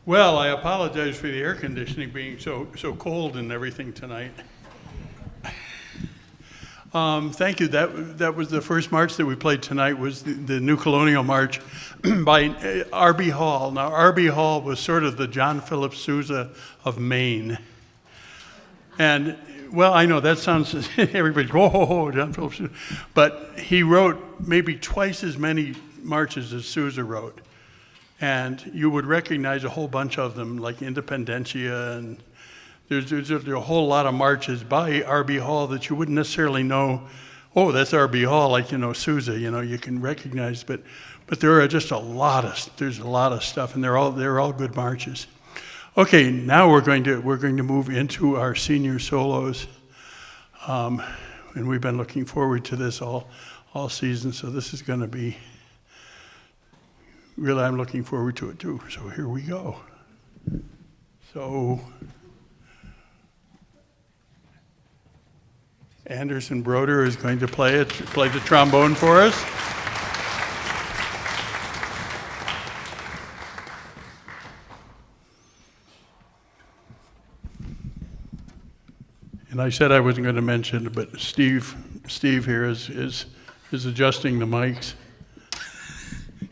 Well, I apologize for the air conditioning being so cold and everything tonight. Thank you. That was the first march that we played tonight. Was the new Colonial March by R.B. Hall. Now, R.B. Hall was sort of the John Philip Sousa of Maine. And well, I know that sounds everybody go, oh, John Philip Sousa, but he wrote maybe twice as many marches as Sousa wrote. And you would recognize a whole bunch of them, like Independencia, and there's a whole lot of marches by R.B. Hall that you wouldn't necessarily know, oh, that's R.B. Hall, like, Sousa, you can recognize, but there are just there's a lot of stuff, and they're all good marches. Okay, now we're going to move into our senior solos, and we've been looking forward to this all season, so this is going to be, really, I'm looking forward to it too. So here we go. So Anderson Brodeur is going to play the trombone for us. And I said I wasn't going to mention it, but Steve here is adjusting the mics.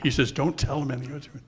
He says, don't tell him anything.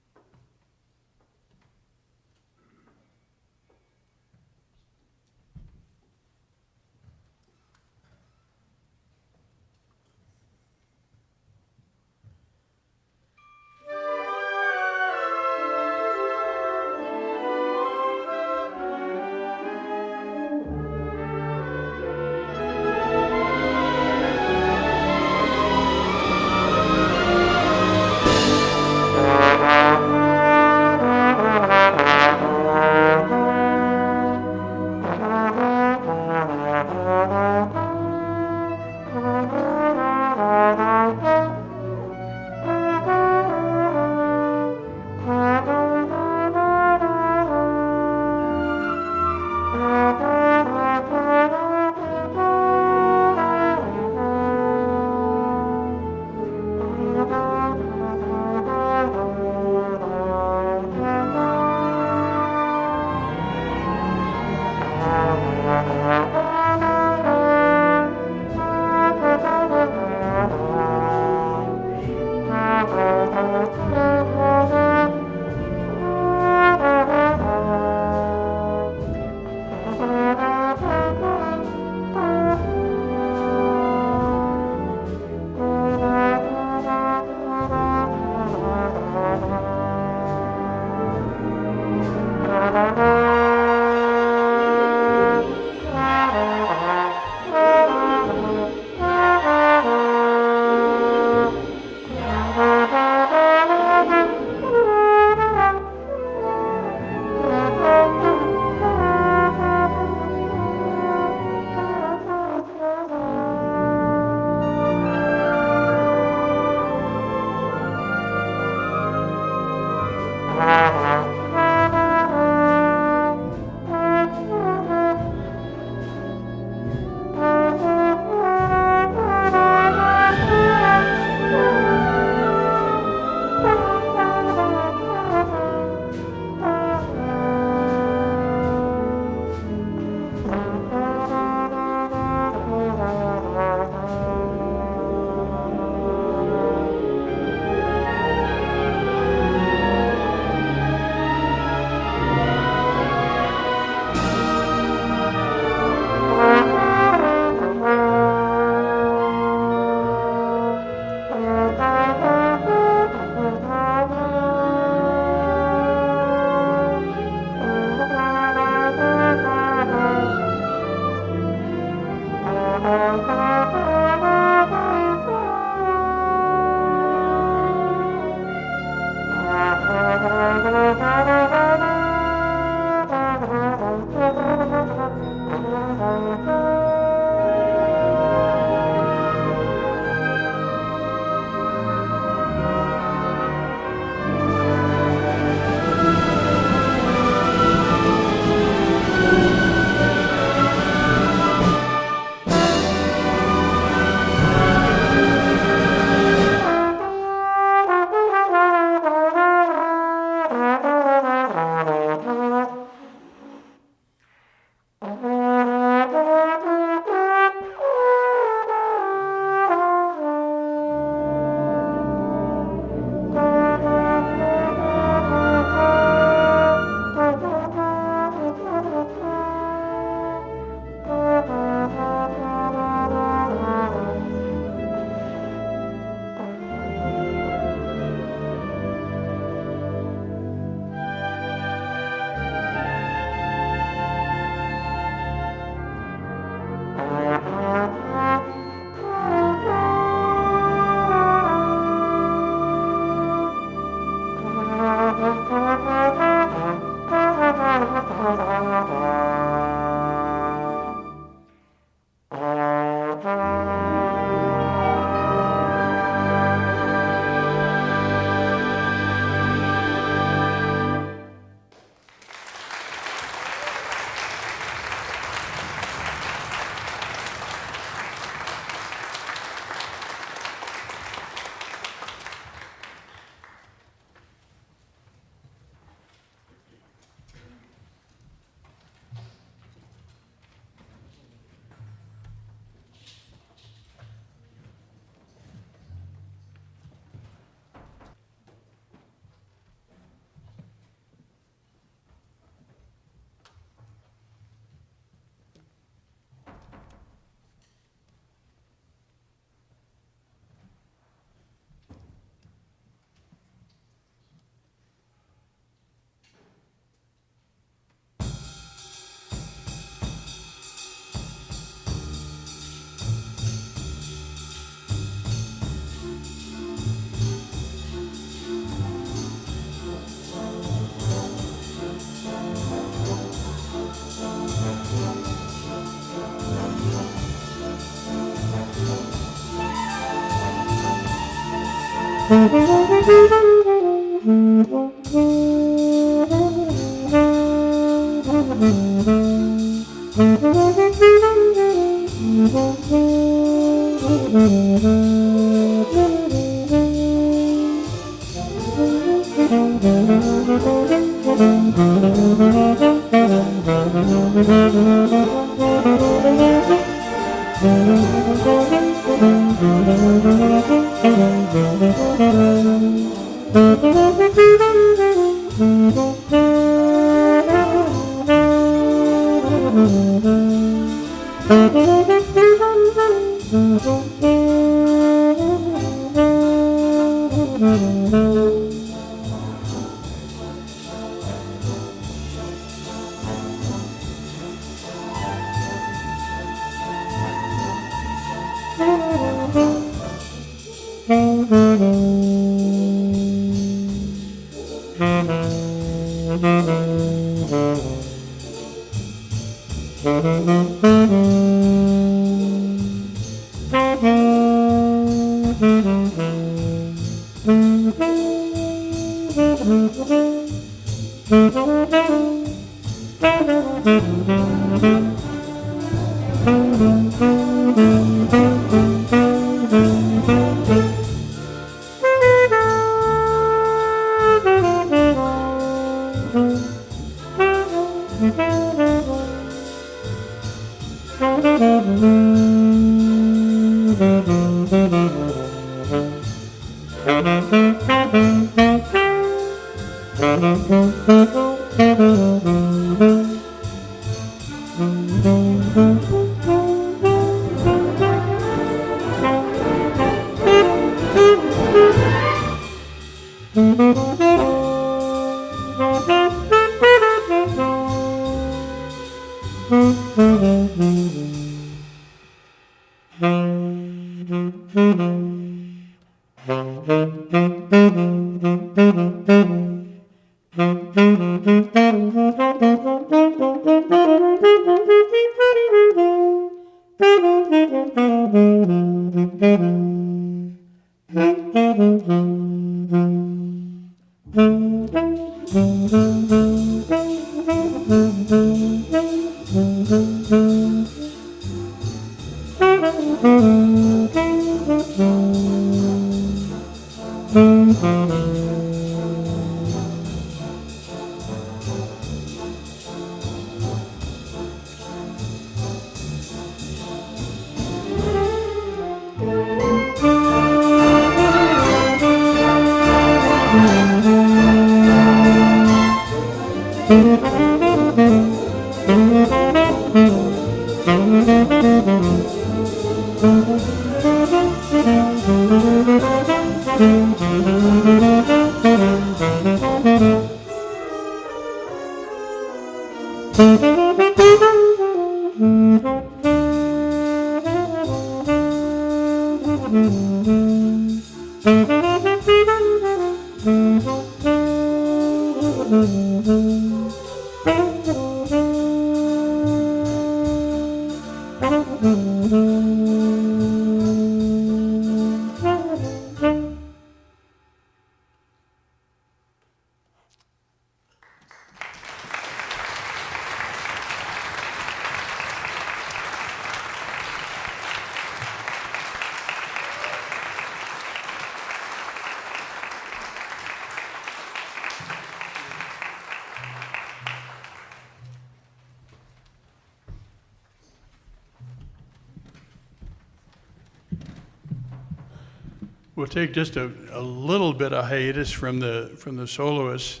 we'll take just a little bit of hiatus from the soloists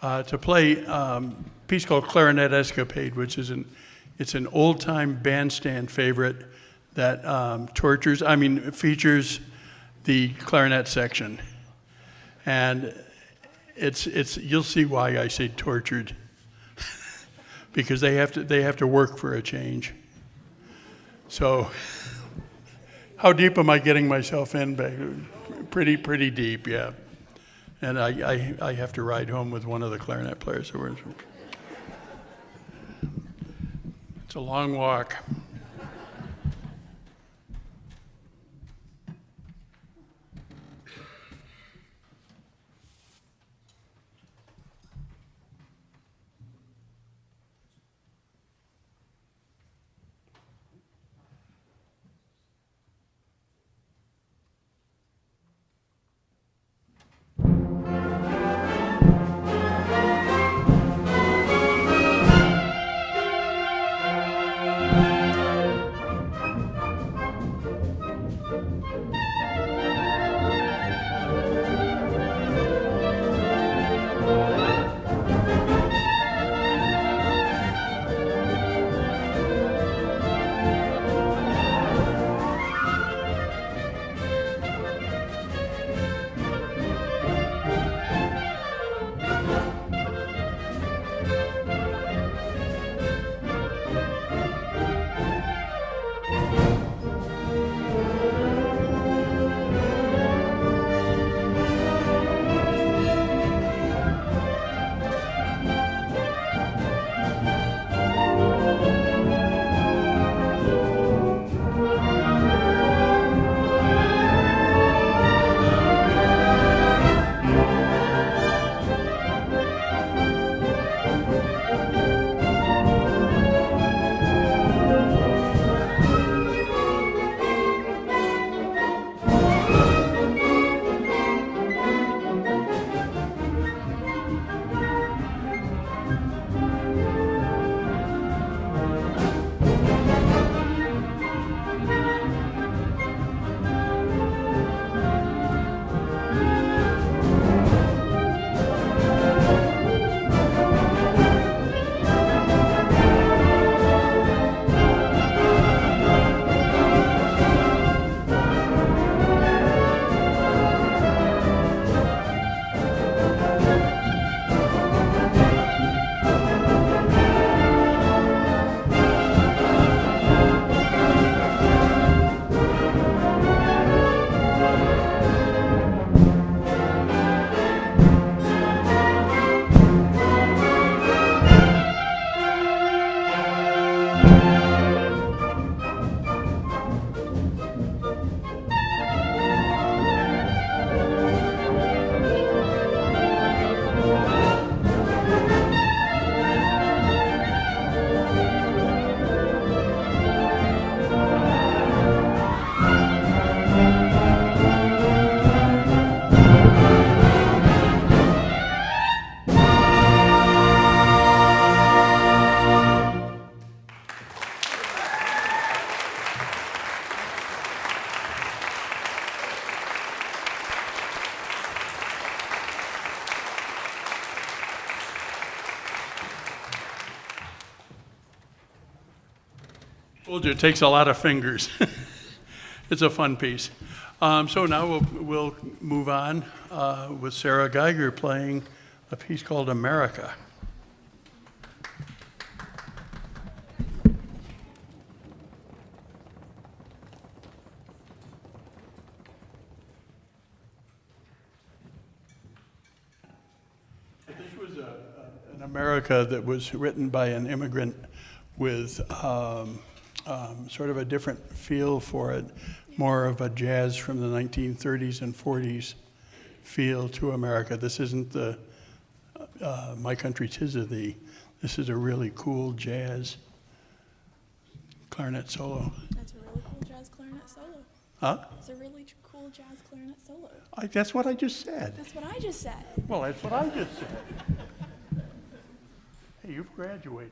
to play a piece called Clarinet Escapade, which is it's an old-time bandstand favorite that features the clarinet section. And you'll see why I say tortured, because they have to work for a change. So, how deep am I getting myself in? Pretty deep, yeah. And I have to ride home with one of the clarinet players. It's a long walk. Told you it takes a lot of fingers. It's a fun piece. So now we'll move on with Sarah Geiger playing a piece called America. This was an America that was written by an immigrant with sort of a different feel for it, more of a jazz from the 1930s and 40s feel to America. This isn't the My Country 'Tis of Thee. This is a really cool jazz clarinet solo. That's a really cool jazz clarinet solo. Huh? It's a really cool jazz clarinet solo. That's what I just said. That's what I just said. Well, that's what I just said. Hey, you've graduated.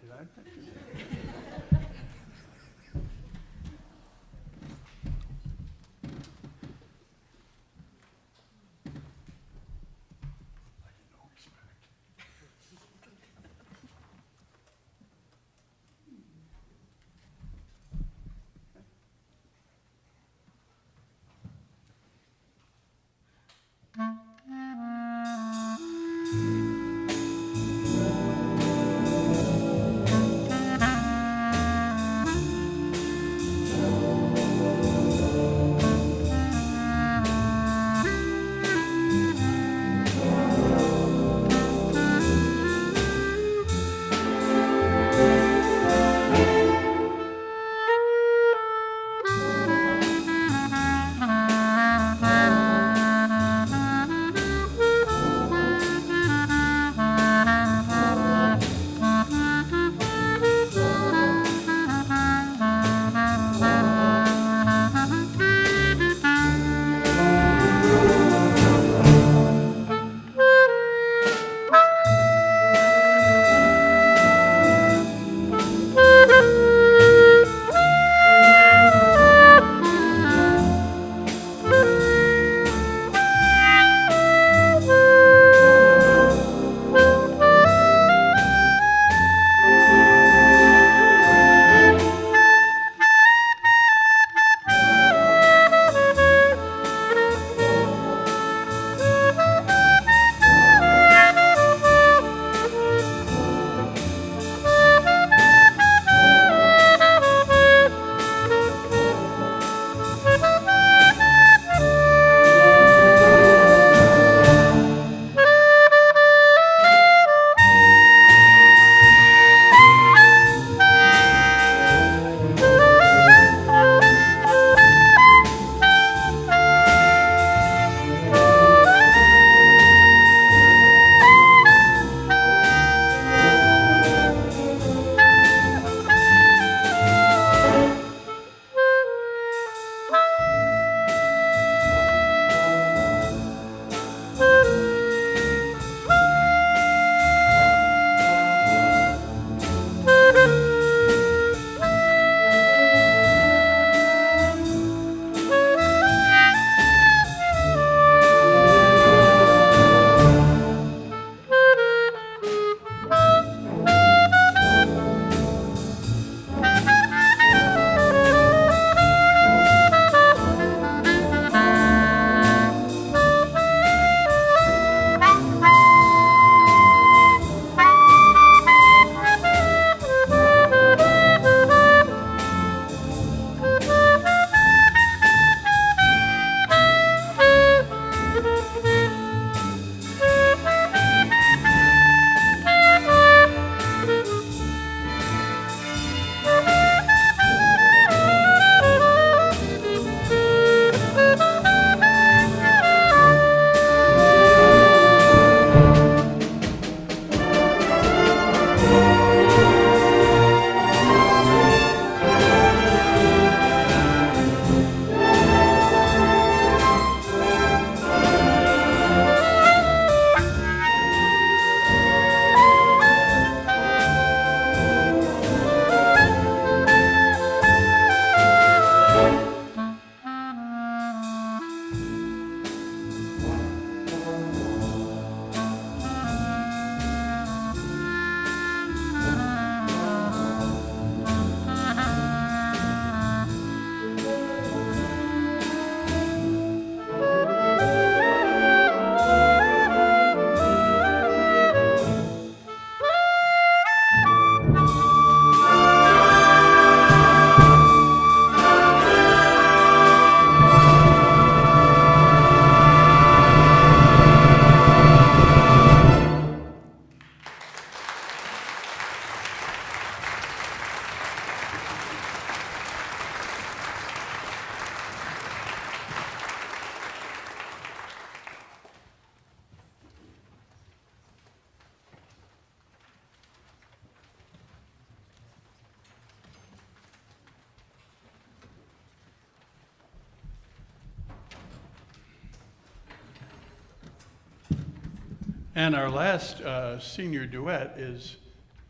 And our last senior duet is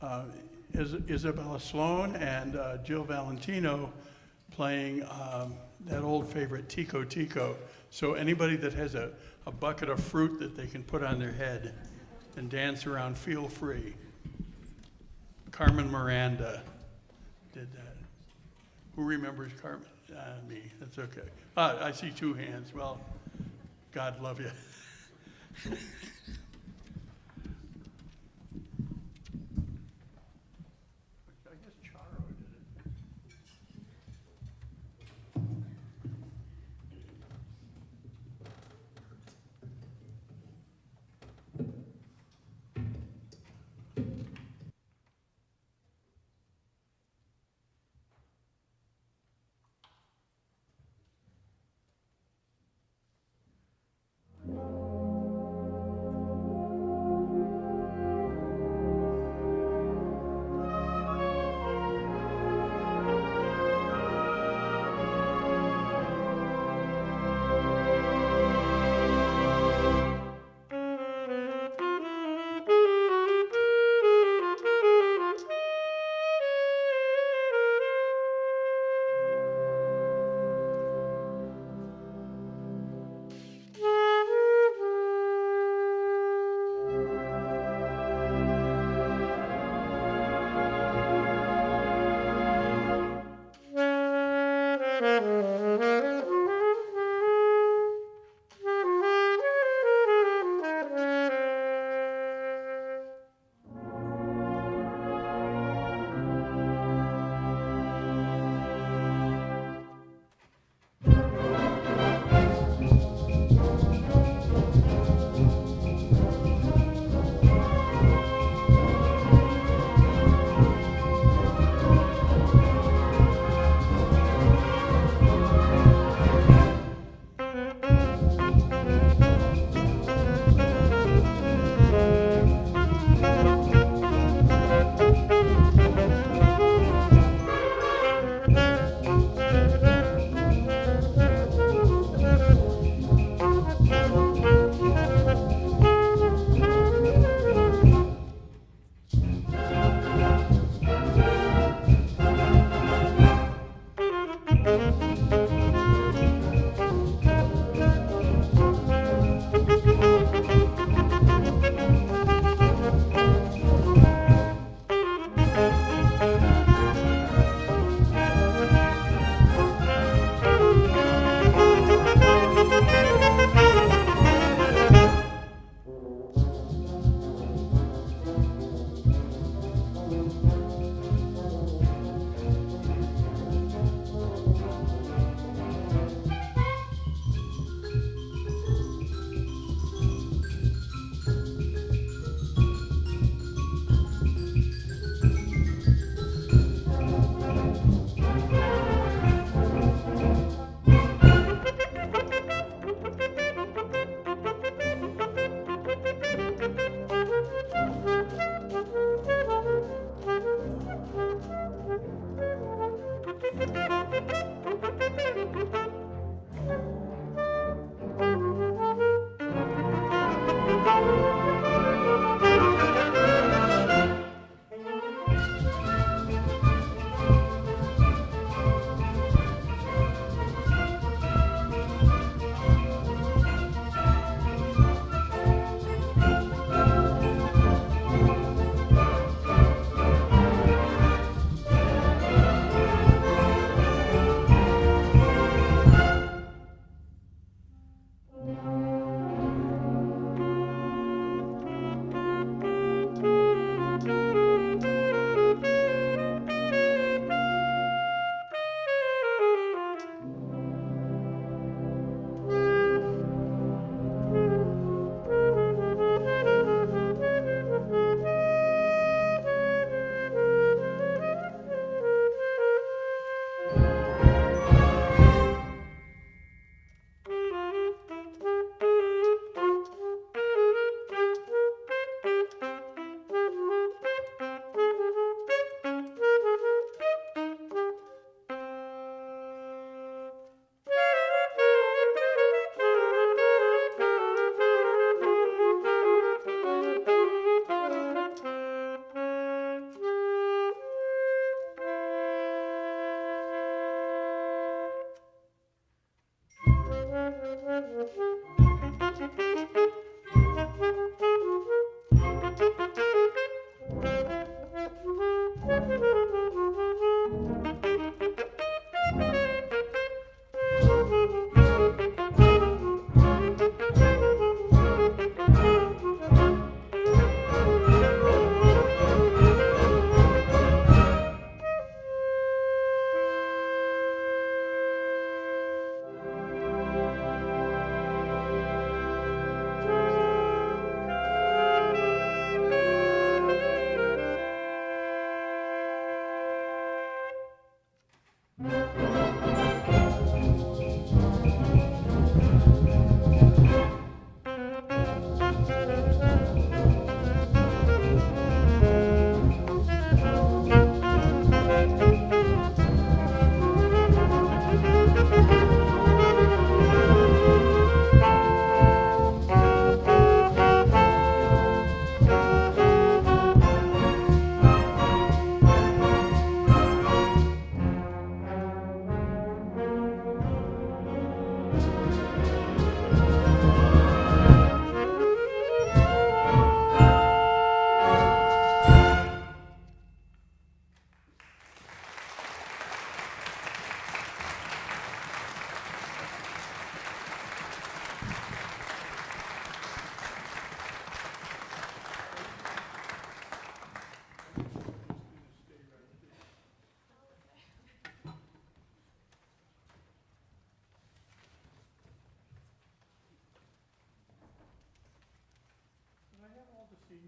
Izabela Slone and Jill Valentino playing that old favorite Tico-Tico. So anybody that has a bucket of fruit that they can put on their head and dance around, feel free. Carmen Miranda did that. Who remembers Carmen? Me, that's okay. I see two hands. Well, God love you. I guess Charo did it.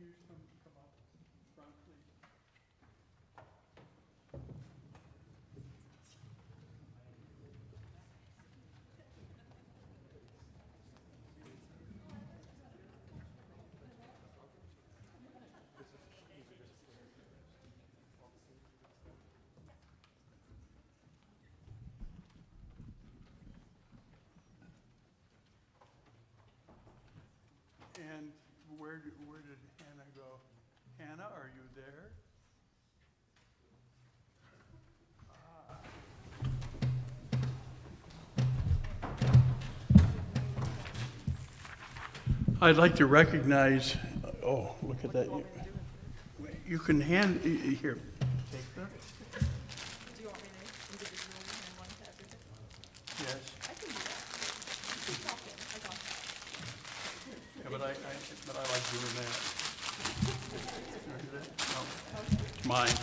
you come up front, please? And where did Hannah go? Hannah, are you there? I'd like to recognize, oh, look at that. You can hand, here, take that. Do you want me to individually hand one to everybody? Yes. I can do that. Keep talking. I got that. Yeah, but I like doing that. No, it's mine.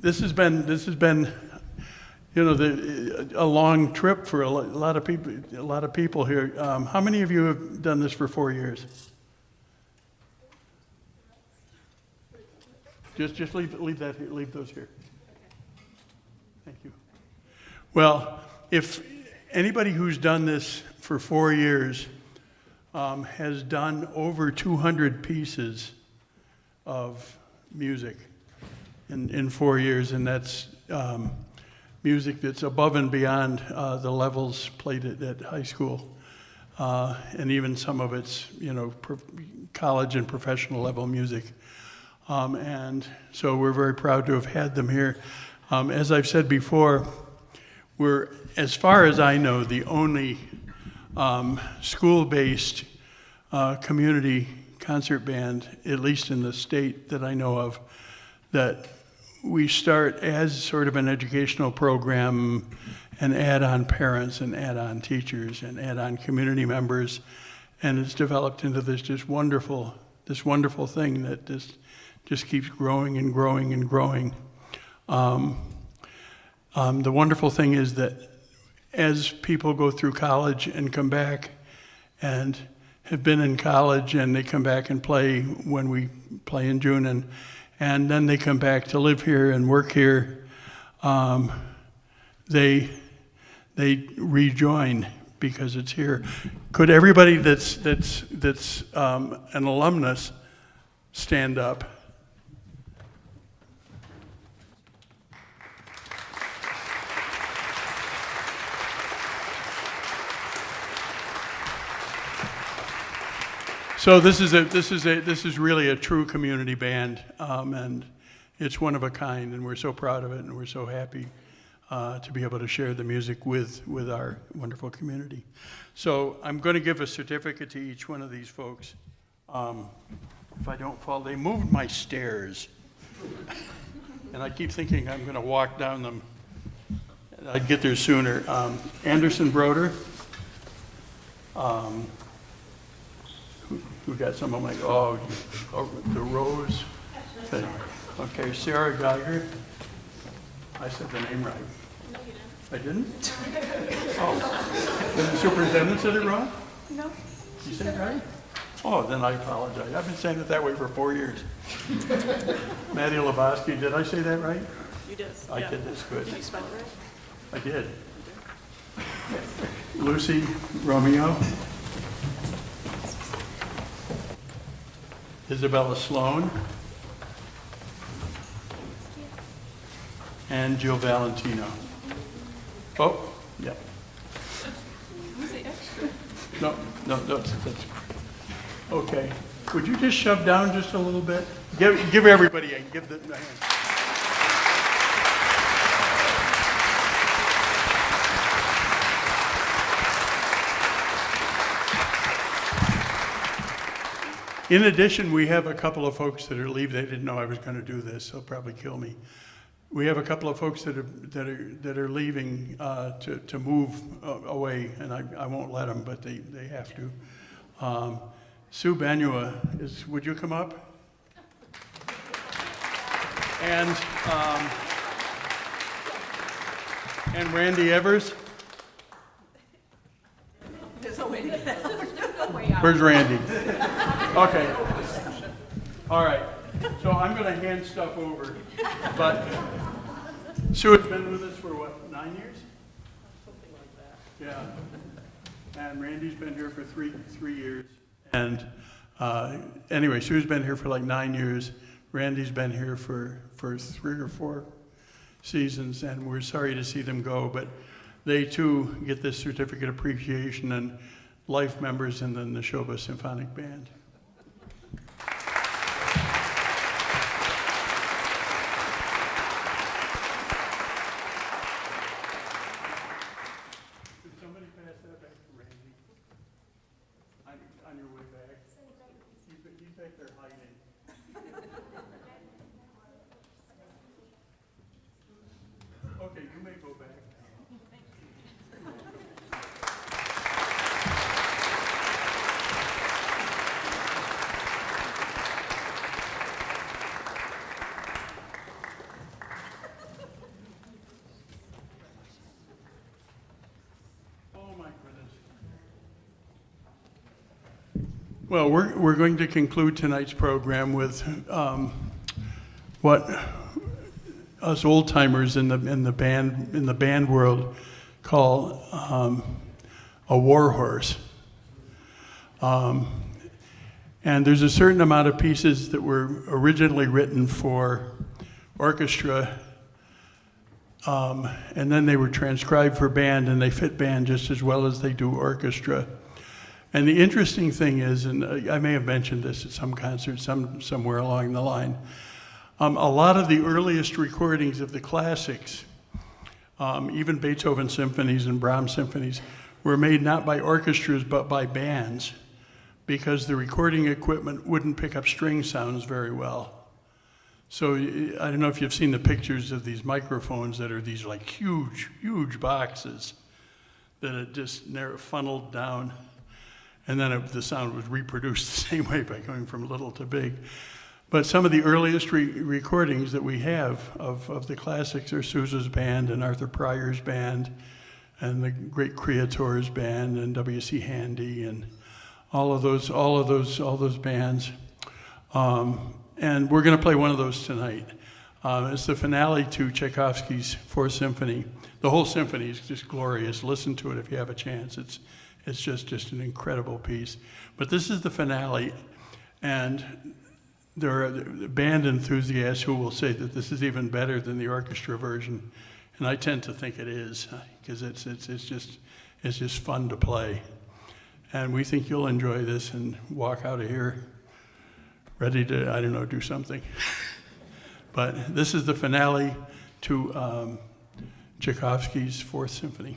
This has been, you know, a long trip for a lot of people here. How many of you have done this for 4 years? Just leave that here, leave those here. Thank you. Well, if anybody who's done this for 4 years has done over 200 pieces of music in 4 years, and that's music that's above and beyond the levels played at high school, and even some of it's, you know, college and professional level music. And so we're very proud to have had them here. As I've said before, we're, as far as I know, the only school-based community concert band, at least in the state that I know of, that we start as sort of an educational program and add on parents and add on teachers and add on community members, and it's developed into this wonderful thing that just keeps growing and growing and growing. The wonderful thing is that as people go through college and come back and have been in college and they come back and play when we play in June, and then they come back to live here and work here, they rejoin because it's here. Could everybody that's an alumnus stand up? So this is really a true community band, and it's one of a kind, and we're so proud of it, and we're so happy to be able to share the music with our wonderful community. So I'm going to give a certificate to each one of these folks. If I don't fall, they moved my stairs, and I keep thinking I'm going to walk down them. I'd get there sooner. Anderson Brodeur. We got some of my, the Rose. Okay, Sarah Geiger. I said the name right. No, you didn't. I didn't? Oh, did the superintendent said it wrong? No. You said it right? Oh, then I apologize. I've been saying it that way for 4 years. Maddy Labosky, did I say that right? You did. I did this good. Did you spell it right? I did. Lucy Romeo. Izabela Slone. And Jill Valentino. Oh, yeah. Was it extra? No, that's okay. Would you just shove down just a little bit? Give everybody a hand. In addition, we have a couple of folks that are leaving. They didn't know I was going to do this. They'll probably kill me. We have a couple of folks that are leaving to move away, and I won't let them, but they have to. Sue Banua would you come up? And Randy Evers. Where's Randy? Okay. All right. So I'm going to hand stuff over. But Sue has been with us for what, 9 years? Something like that. Yeah. And Randy's been here for three years. And anyway, Sue's been here for like 9 years. Randy's been here for 3 or 4 seasons, and we're sorry to see them go, but they too get this certificate of appreciation and life members in the Nashoba Symphonic Band. Could somebody pass that back to Randy? On your way back? He's back there hiding. Okay, you may go back. Oh my goodness. Well, we're going to conclude tonight's program with what us old timers in the band world call a war horse. And there's a certain amount of pieces that were originally written for orchestra, and then they were transcribed for band, and they fit band just as well as they do orchestra. And the interesting thing is, and I may have mentioned this at some concert somewhere along the line, a lot of the earliest recordings of the classics, even Beethoven symphonies and Brahms symphonies, were made not by orchestras but by bands, because the recording equipment wouldn't pick up string sounds very well. So I don't know if you've seen the pictures of these microphones that are these like huge boxes that it just funneled down, and then the sound was reproduced the same way by going from little to big. But some of the earliest recordings that we have of the classics are Sousa's band and Arthur Pryor's band and the great Creator's band and W.C. Handy and all those bands. And we're going to play one of those tonight. It's the finale to Tchaikovsky's Fourth Symphony. The whole symphony is just glorious. Listen to it if you have a chance. It's just an incredible piece. But this is the finale, and there are band enthusiasts who will say that this is even better than the orchestra version, and I tend to think it is, because it's just fun to play. And we think you'll enjoy this and walk out of here ready to, I don't know, do something. But this is the finale to Tchaikovsky's Fourth Symphony.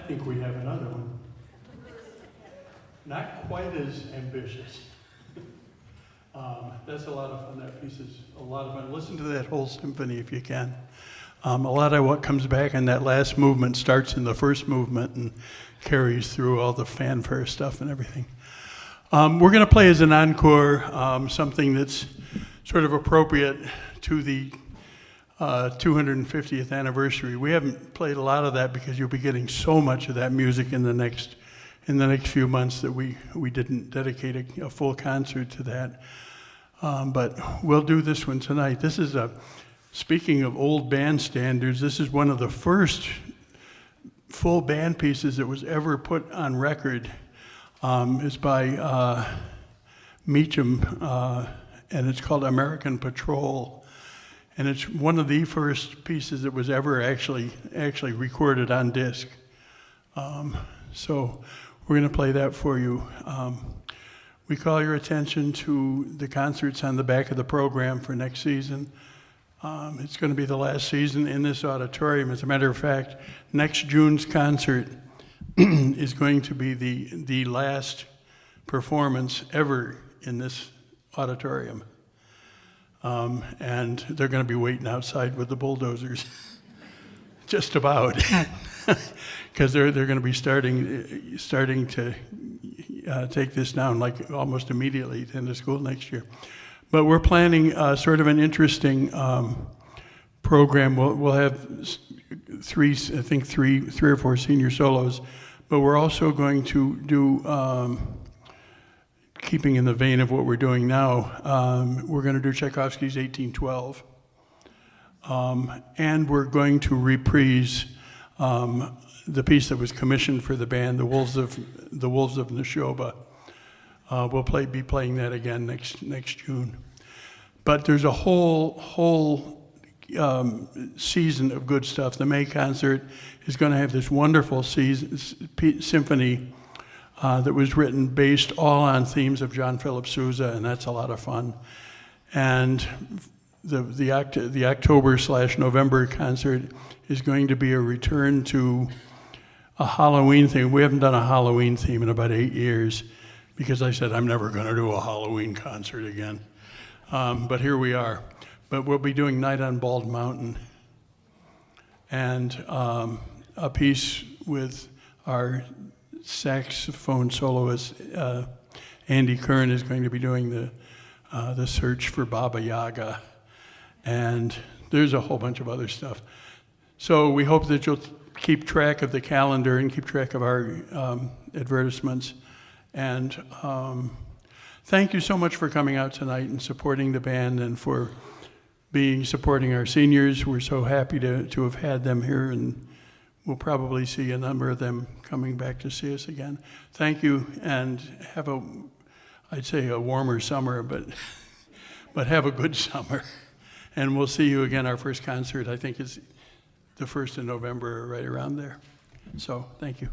think we have another one. Not quite as ambitious. That's a lot of fun. That piece is a lot of fun. Listen to that whole symphony if you can. A lot of what comes back in that last movement starts in the first movement and carries through all the fanfare stuff and everything. We're going to play as an encore something that's sort of appropriate to the 250th anniversary. We haven't played a lot of that because you'll be getting so much of that music in the next few months that we didn't dedicate a full concert to that. But we'll do this one tonight. This is speaking of old band standards, this is one of the first full band pieces that was ever put on record. It's by Meacham, and it's called American Patrol. And it's one of the first pieces that was ever actually recorded on disc. So we're going to play that for you. We call your attention to the concerts on the back of the program for next season. It's going to be the last season in this auditorium. As a matter of fact, next June's concert is going to be the last performance ever in this auditorium. And they're going to be waiting outside with the bulldozers, just about, because they're going to be starting to take this down like almost immediately to end of school next year. But we're planning sort of an interesting program. We'll have three or four senior solos, but we're also going to do. Keeping in the vein of what we're doing now, we're going to do Tchaikovsky's 1812, and we're going to reprise the piece that was commissioned for the band, the Wolves of Nashoba. We'll be playing that again next June. But there's a whole season of good stuff. The May concert is going to have this wonderful symphony. That was written based all on themes of John Philip Sousa, and that's a lot of fun. And the October/November concert is going to be a return to a Halloween theme. We haven't done a Halloween theme in about 8 years because I said I'm never going to do a Halloween concert again. But here we are. But we'll be doing Night on Bald Mountain and a piece with our saxophone soloist Andy Kern is going to be doing the search for Baba Yaga, and there's a whole bunch of other stuff. So we hope that you'll keep track of the calendar and keep track of our advertisements. And thank you so much for coming out tonight and supporting the band and for supporting our seniors. We're so happy to have had them here, and we'll probably see a number of them coming back to see us again. Thank you, and have I'd say a warmer summer, but have a good summer. And we'll see you again. Our first concert, I think, is the 1st of November, right around there. So, thank you.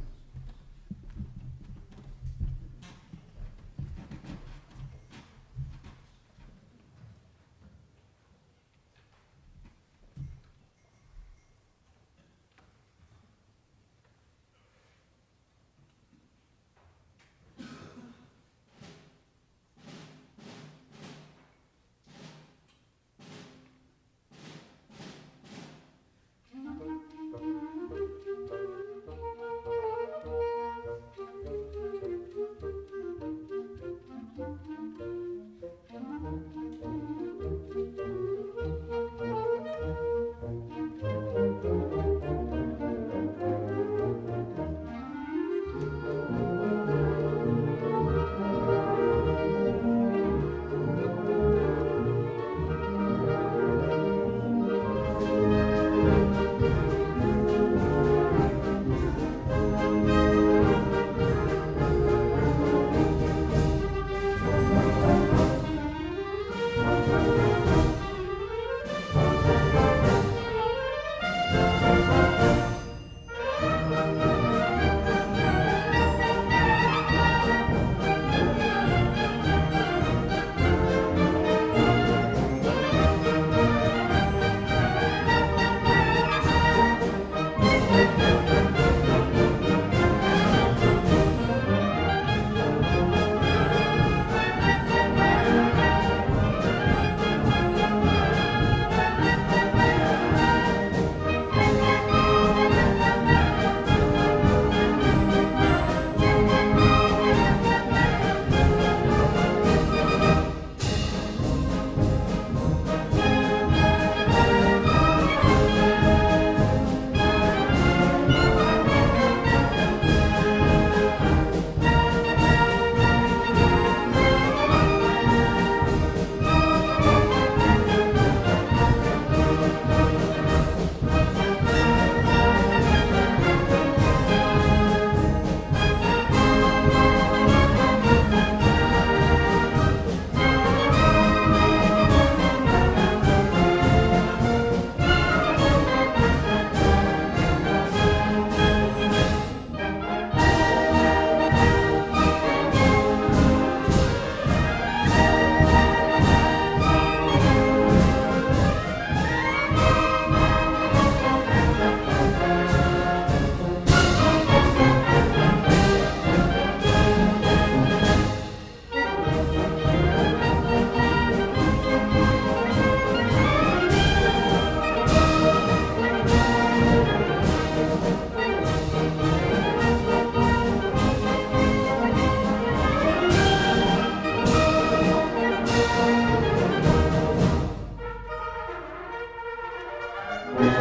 Thank you.